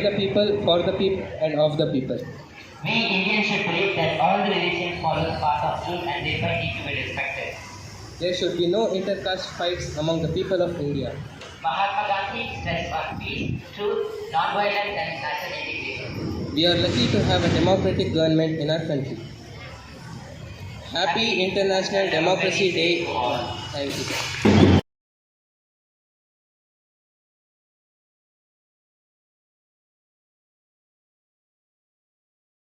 the people, for the people, and of the people. We Indians should believe that all the religions follow the path of truth and thereby need to be respected. There should be no intercaste fights among the people of India. Mahatma Gandhi stressed on peace, truth, non-violence and national integration. We are lucky to have a democratic government in our country. Happy International Democracy Day. Thank you.